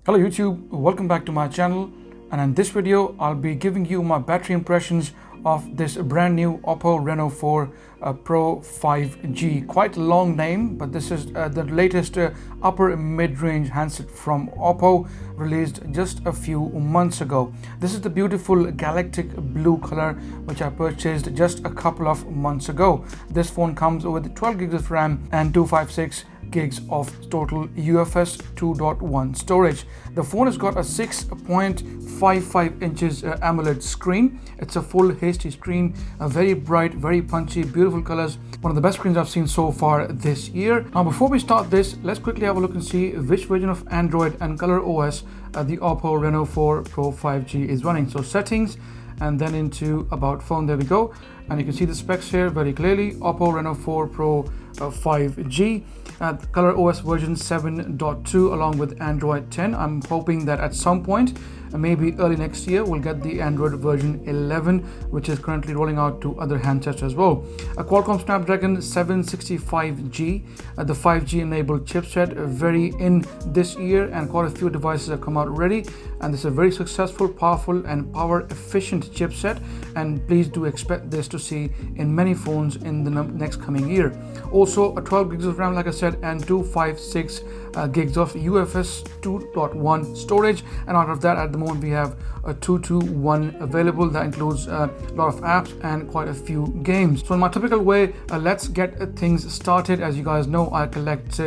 Hello YouTube, welcome back to my channel, and in this video I'll be giving you my battery impressions of this brand new Oppo Reno4 Pro 5G. Quite a long name, but this is the latest upper mid-range handset from Oppo, released just a few months ago. This is the beautiful galactic blue color which I purchased just a couple of months ago. This phone comes with 12 gigs of RAM and 256 gigs of total UFS 2.1 storage. The phone has got a 6.55 inches AMOLED screen. It's a full HD screen, a very bright, very punchy, beautiful colors. One of the best screens I've seen so far this year. Now before we start this, let's quickly have a look and see which version of Android and Color OS the Oppo Reno4 Pro 5G is running. So settings, and then into about phone. There we go, and you can see the specs here very clearly. Oppo Reno4 Pro 5G, Color OS version 7.2 along with Android 10. I'm hoping that at some point, maybe early next year, we'll get the Android version 11, which is currently rolling out to other handsets as well. A Qualcomm Snapdragon 765G, the 5G enabled chipset, very in this year, and quite a few devices have come out already, and this is a very successful, powerful and power efficient chipset, and please do expect this to see in many phones in the next coming year. Also a 12 gigs of RAM, like I said, and 256 gigs of UFS 2.1 storage, and out of that at the moment we have a 221 available. That includes a lot of apps and quite a few games. So in my typical way, let's get things started. As you guys know, I collect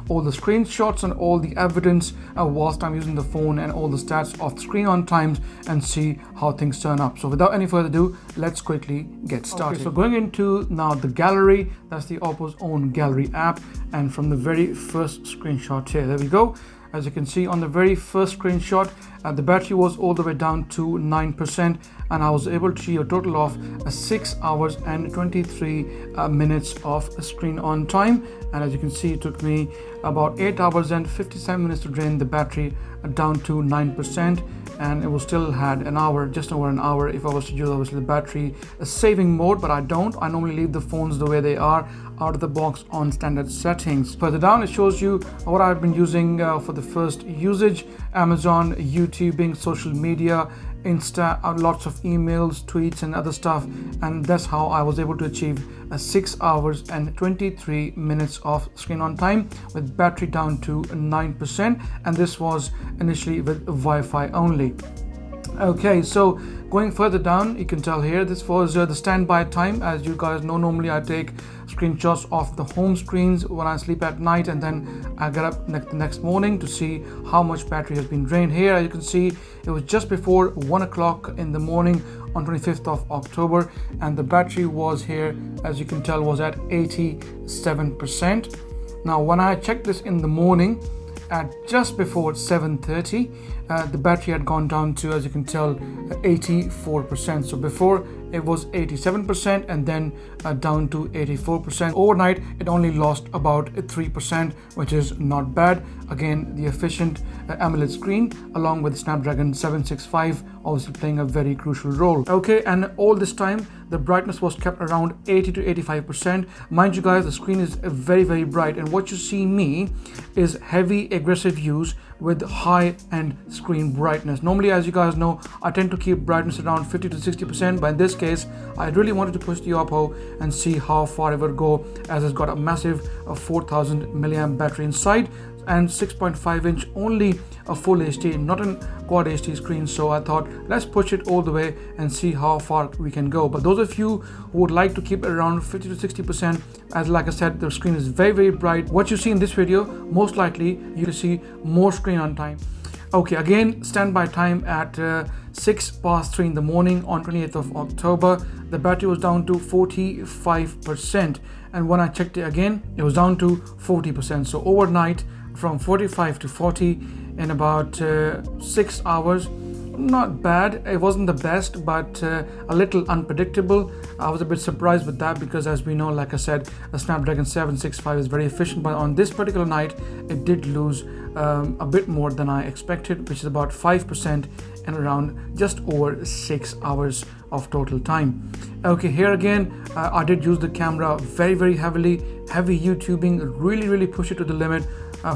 all the screenshots and all the evidence whilst I'm using the phone, and all the stats of screen on times, and see how things turn up. So without any further ado, let's quickly get started. Okay, so going into now the gallery, that's the Oppo's own gallery app, and from the very first screenshot here, there we go. As you can see on the very first screenshot, the battery was all the way down to 9%, and I was able to see a total of 6 hours and 23 minutes of screen on time. And as you can see, it took me about 8 hours and 57 minutes to drain the battery down to 9%, and it will still had an hour, just over an hour, if I was to use obviously the battery saving mode, but I don't. I normally leave the phones the way they are out of the box on standard settings. Further down, it shows you what I've been using for the first usage: Amazon, YouTubing, social media, Insta, lots of emails, tweets and other stuff, and that's how I was able to achieve 6 hours and 23 minutes of screen on time with battery down to 9%, and this was initially with Wi-Fi only. Okay, so going further down, you can tell here this was the standby time. As you guys know, normally I take screenshots of the home screens when I sleep at night, and then I get up the next morning to see how much battery has been drained. Here, as you can see, it was just before 1 o'clock in the morning on 25th of October, and the battery was here, as you can tell, was at 87%. Now when I checked this in the morning at just before 7:30, the battery had gone down to, as you can tell, 84%. So before it was 87%, and then down to 84%. Overnight it only lost about 3%, which is not bad. Again, the efficient AMOLED screen along with Snapdragon 765 obviously playing a very crucial role. Okay, and all this time the brightness was kept around 80 to 85%. Mind you guys, the screen is very bright, and what you see me is heavy aggressive use with high end screen brightness. Normally, as you guys know, I tend to keep brightness around 50 to 60%, but in this case I really wanted to push the Oppo and see how far it would go, as it's got a massive 4000 milliamp battery inside, and 6.5 inch, only a full HD, not a quad HD screen. So I thought, let's push it all the way and see how far we can go. But those of you who would like to keep it around 50 to 60%, as like I said, the screen is very bright. What you see in this video, most likely you will see more screen on time. Okay, again, standby time at 3:06 in the morning on 28th of October. The battery was down to 45%, and when I checked it again, it was down to 40%. So overnight, from 45 to 40 in about 6 hours. Not bad. It wasn't the best, but a little unpredictable. I was a bit surprised with that, because as we know, like I said, a Snapdragon 765 is very efficient, but on this particular night it did lose a bit more than I expected, which is about 5% and around just over 6 hours of total time. Okay, here again I did use the camera very heavily, heavy YouTubing, really push it to the limit.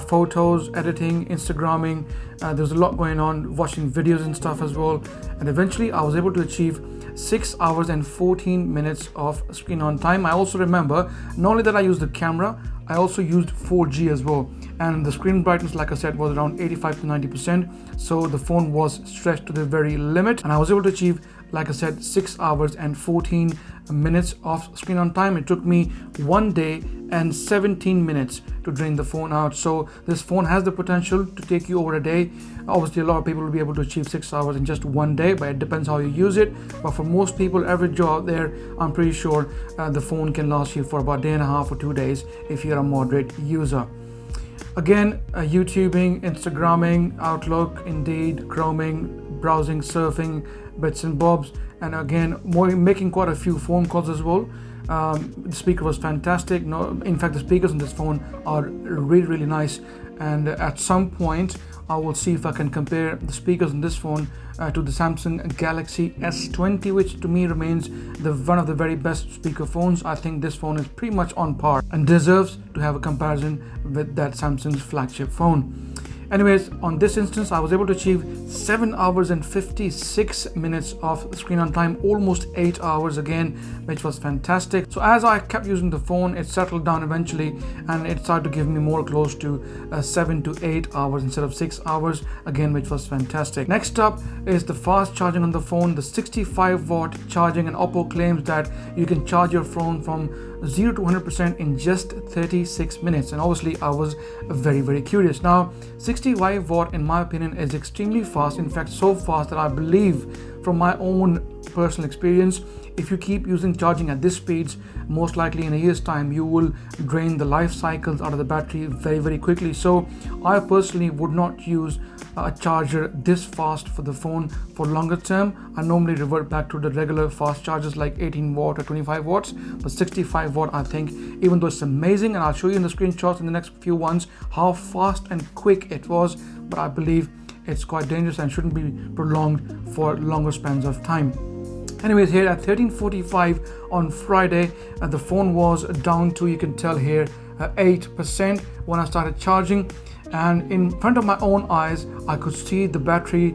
photos, editing, Instagramming. There was a lot going on, watching videos and stuff as well. And eventually I was able to achieve 6 hours and 14 minutes of screen on time. I also remember not only that I used the camera, I also used 4G as well. And the screen brightness, like I said, was around 85 to 90%. So the phone was stretched to the very limit. And I was able to achieve, like I said, 6 hours and 14 minutes of screen on time. It took me 1 day and 17 minutes to drain the phone out. So this phone has the potential to take you over a day. Obviously a lot of people will be able to achieve 6 hours in just 1 day, but it depends how you use it. But for most people, average Joe out there, I'm pretty sure the phone can last you for about a day and a half or 2 days if you're a moderate user. Again, YouTubing, Instagramming, Outlook, Indeed, Chroming, browsing, surfing, bits and bobs, and again making quite a few phone calls as well. The speaker was fantastic. In fact, the speakers on this phone are really nice, and at some point I will see if I can compare the speakers on this phone to the Samsung Galaxy S20, which to me remains one of the very best speaker phones. I think this phone is pretty much on par and deserves to have a comparison with that Samsung's flagship phone. Anyways, on this instance, I was able to achieve 7 hours and 56 minutes of screen on time, almost 8 hours again, which was fantastic. So as I kept using the phone, it settled down eventually, and it started to give me more close to 7 to 8 hours instead of 6 hours again, which was fantastic. Next up is the fast charging on the phone. The 65-watt charging, and Oppo claims that you can charge your phone from 0 to 100% in just 36 minutes, and obviously I was very curious. Now 65 watt in my opinion is extremely fast, in fact so fast that I believe from my own personal experience, if you keep using charging at this speeds, most likely in a year's time you will drain the life cycles out of the battery very quickly. So I personally would not use a charger this fast for the phone for longer term. I normally revert back to the regular fast chargers like 18 watt or 25 watts, but 65 watt I think, even though it's amazing, and I'll show you in the screenshots in the next few ones how fast and quick it was, but I believe it's quite dangerous and shouldn't be prolonged for longer spans of time. Anyways, here at 13:45 on Friday, the phone was down to, you can tell here, 8% when I started charging, and in front of my own eyes I could see the battery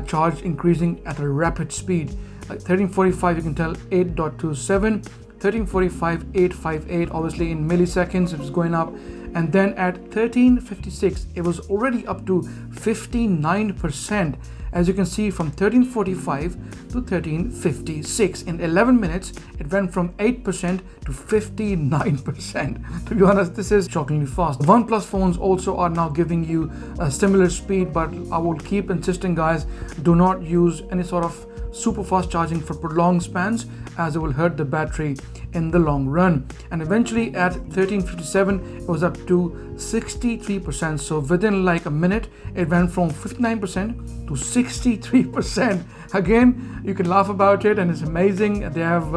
charge increasing at a rapid speed. At 13:45 you can tell 8.27, 13:45 858, obviously in milliseconds it was going up, and then at 13:56 it was already up to 59%. As you can see, from 13:45 to 13:56, in 11 minutes it went from 8% to 59%. To be honest, this is shockingly fast. OnePlus phones also are now giving you a similar speed, but I will keep insisting, guys, do not use any sort of super fast charging for prolonged spans, as it will hurt the battery in the long run. And eventually at 13:57 it was up to 63%. So within like a minute it went from 59% to 63%. Again, you can laugh about it and it's amazing. They have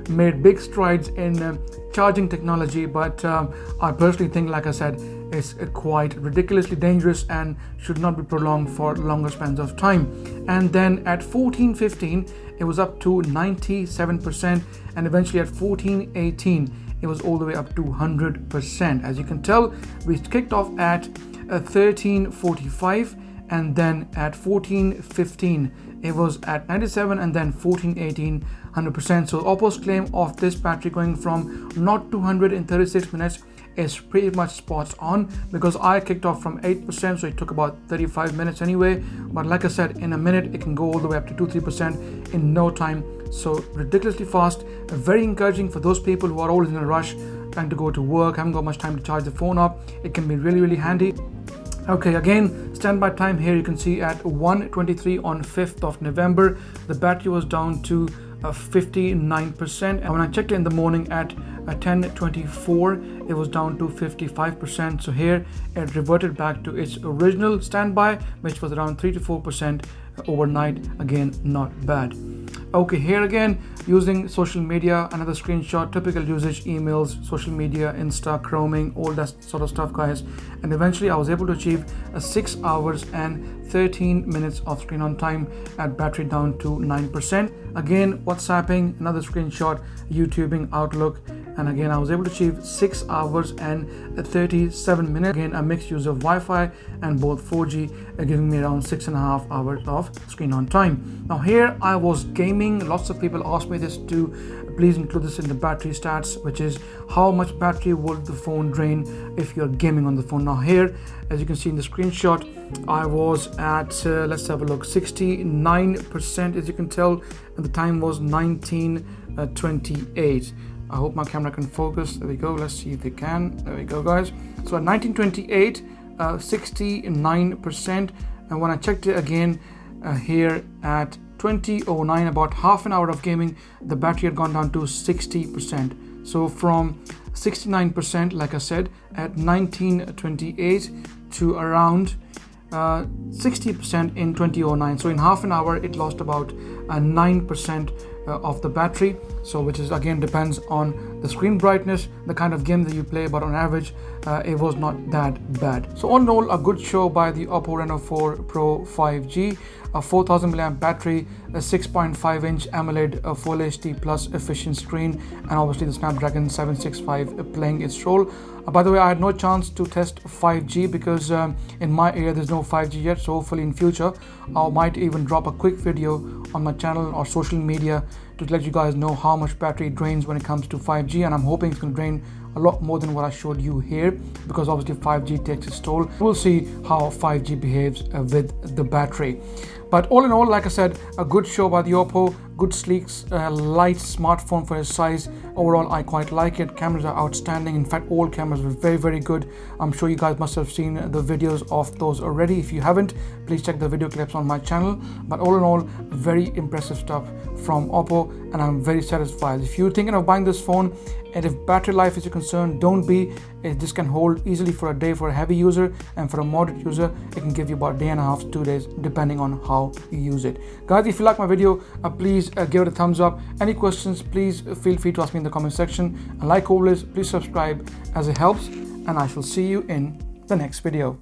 made big strides in charging technology, but I personally think, like I said, it's quite ridiculously dangerous and should not be prolonged for longer spans of time. And then at 14:15 it was up to 97%, and eventually at 14:18 it was all the way up to 100%. As you can tell, we kicked off at 13:45, and then at 14:15 it was at 97, and then 14:18 100%. So Oppo's claim of this battery going from 0 to 100 in 36 minutes is pretty much spot on, because I kicked off from 8%, so it took about 35 minutes anyway. But like I said, in a minute it can go all the way up to 2-3% in no time. So ridiculously fast, very encouraging for those people who are always in a rush, trying to go to work, haven't got much time to charge the phone up. It can be really handy. Okay, again, standby time here you can see at 1:23 on 5th of November the battery was down to 59%, and when I checked it in the morning at 10:24 it was down to 55%. So here it reverted back to its original standby, which was around 3 to 4% overnight. Again, not bad. Okay, here again using social media, another screenshot, typical usage, emails, social media, Insta, Chroming, all that sort of stuff, guys. And eventually I was able to achieve 6 hours and 13 minutes of screen on time at battery down to 9%. Again, WhatsApping, another screenshot, YouTubing, Outlook, and again I was able to achieve 6 hours and 37 minutes. Again, a mixed use of Wi-Fi and both 4G, giving me around 6.5 hours of screen on time. Now here I was gaming. Lots of people asked me this to please include this in the battery stats, which is how much battery would the phone drain if you're gaming on the phone. Now here, as you can see in the screenshot, I was at let's have a look, 69%, as you can tell, and the time was 19:28. I hope my camera can focus. There we go. Let's see if it can. There we go, guys. So at 19:28, 69%, and when I checked it again here at 20:09, about half an hour of gaming, the battery had gone down to 60%. So from 69%, like I said, at 19:28 to around 60% in 20:09. So in half an hour it lost about 9% of the battery, so which is again depends on the screen brightness, the kind of game that you play, but on average it was not that bad. So all in all, a good show by the Oppo Reno4 Pro 5G, a 4000 mAh battery, a 6.5-inch AMOLED Full HD plus efficient screen, and obviously the Snapdragon 765 playing its role. By the way, I had no chance to test 5G because in my area there's no 5G yet, so hopefully in future I might even drop a quick video on my channel or social media to let you guys know how much battery it drains when it comes to 5G, and I'm hoping it's going to drain a lot more than what I showed you here, because obviously 5G takes its toll. We'll see how 5G behaves with the battery. But all in all, like I said, a good show by the Oppo, good sleek, light smartphone for its size. Overall, I quite like it. Cameras are outstanding. In fact, all cameras were very, very good. I'm sure you guys must have seen the videos of those already. If you haven't, please check the video clips on my channel. But all in all, very impressive stuff from Oppo, and I'm very satisfied. If you're thinking of buying this phone, and if battery life is a concern, don't be. This can hold easily for a day for a heavy user, and for a moderate user it can give you about a day and a half to 2 days, depending on how you use it. Guys, if you like my video, please give it a thumbs up. Any questions, please feel free to ask me in the comment section, and like always, please subscribe as it helps, and I shall see you in the next video.